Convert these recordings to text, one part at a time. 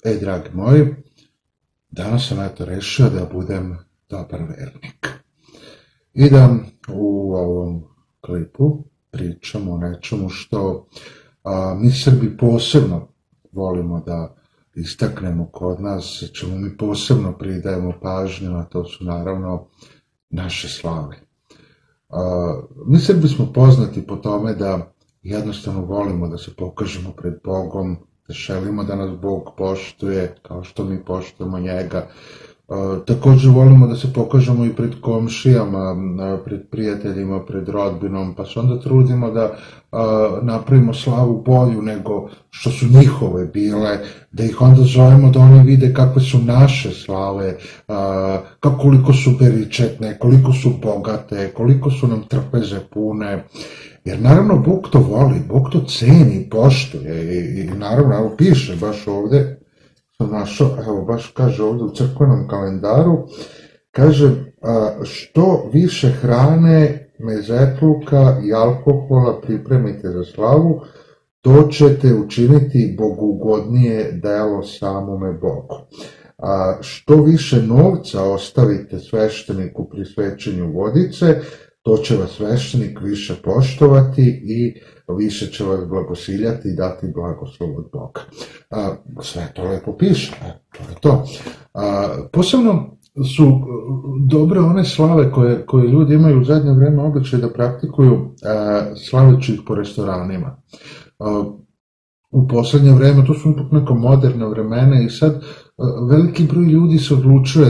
Dragi moji, danas sam rešio da budem dobar vernik. I da u ovom klipu pričam o nečemu što mi Srbi posebno volimo da istaknemo kod nas, čemu mi posebno pridajemo pažnju, a to su naravno naše slave. Mi Srbi smo poznati po tome da jednostavno volimo da se pokažemo pred Bogom, da želimo da nas Bog poštuje kao što mi poštujemo njega. Također volimo da se pokažemo i pred komšijama, pred prijateljima, pred rodbinom, pa se onda trudimo da napravimo slavu bolju nego što su njihove bile, da ih onda zovemo da oni vide kakve su naše slave, koliko su beričetne, koliko su bogate, koliko su nam trpeze pune. Jer naravno Bog to voli, Bog to ceni, poštuje i naravno, evo piše baš ovde, sam našao, evo baš kaže ovde u crkvenom kalendaru, kaže što više hrane, mezetluka i alkohola pripremite za slavu, to ćete učiniti bogugodnije delo samome Bogu. Što više novca ostavite svešteniku pri svečenju vodice, to će vas sveštenik više poštovati i više će vas blagosiljati i dati blagoslov od Boga. Sve to lepo piše, to je to. Posebno su dobre one slave koje ljudi imaju u zadnje vreme običaj da praktikuju slaveći ih po restoranima. U poslednje vreme, to su ipak neka moderna vremena i sad veliki broj ljudi se odlučuje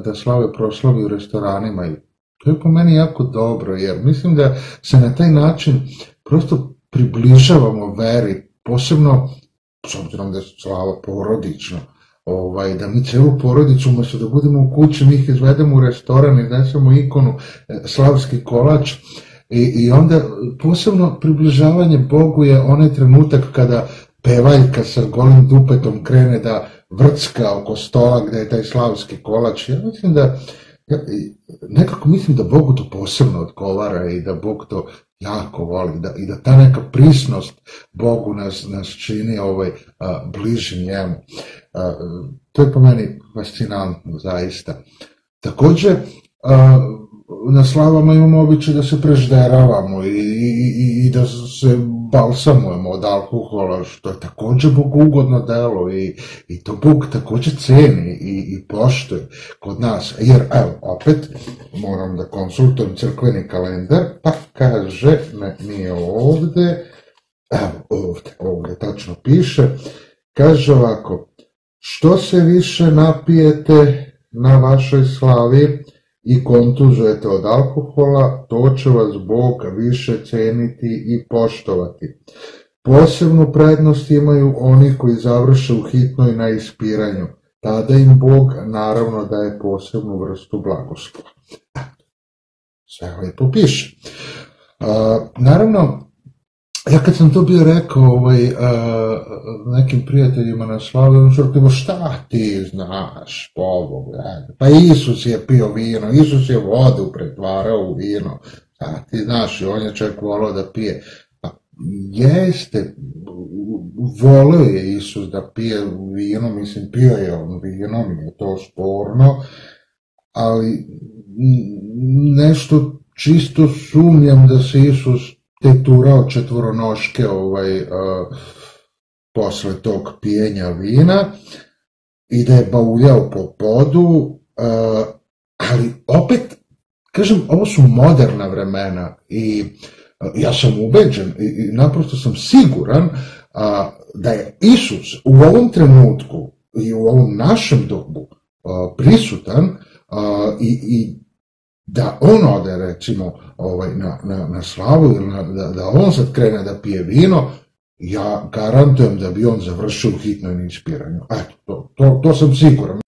da slave proslavi u restoranima i to je po meni jako dobro, jer mislim da se na taj način prosto približavamo veri, posebno s obzirom da je slava porodična, da mi celu porodicu, umesto da budemo u kući, mi ih izvedemo u restoran, iznesemo ikonu, slavski kolač i onda posebno približavanje Bogu je onaj trenutak kada pevaljka sa golim dupetom krene da vrcka oko stola gde je taj slavski kolač. Ja mislim da nekako mislim da Bogu to posebno odgovara i da Bog to jako voli i da ta neka prisnost Bogu nas čini bliži njemu. To je po meni fascinantno, zaista. Takođe, na slavama imamo običaj da se prežderavamo i da se balsamujemo od alkohola, što je takođe bogugodno delo i to Bog takođe ceni i poštuje kod nas. Jer, evo, opet moram da konsultujem crkveni kalendar, pa kaže, nije ovde, evo ovde tačno piše, kaže ovako, što se više napijete na vašoj slavi i kontuzujete od alkohola, to će vas Bog više ceniti i poštovati. Posebnu prednost imaju oni koji završe u hitnoj na ispiranju. Tada im Bog naravno daje posebnu vrstu blagoslova. Sve lepo piše. Naravno, ja kad sam to bio rekao nekim prijateljima na slavi, on su rekao, šta ti znaš, pa Isus je pio vino, Isus je vodu pretvarao u vino, šta ti znaš, i on je čovjek volao da pije. Pa jeste, voleo je Isus da pije vino, mislim, pio je on vino, nije to sporno, ali nešto čisto sumnjam da se Isus teturao četvoronoške posle tog pijenja vina i da je bauljao po podu, ali opet, kažem, ovo su moderna vremena i ja sam ubeđen i naprosto sam siguran da je Isus u ovom trenutku i u ovom našem dobu prisutan i da on ode, recimo, na slavu ili da on sad krene da pije vino, ja garantujem da bi on završio u hitnoj ispiranju. Eto, to sam siguran.